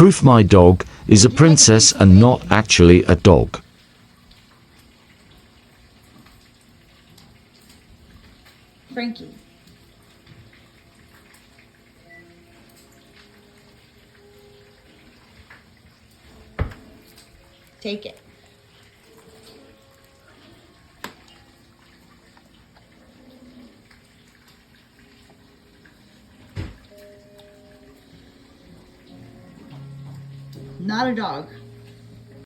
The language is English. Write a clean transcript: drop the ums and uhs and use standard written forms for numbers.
Proof my dog is a princess and not actually a dog. Frankie. Take it. Not a dog.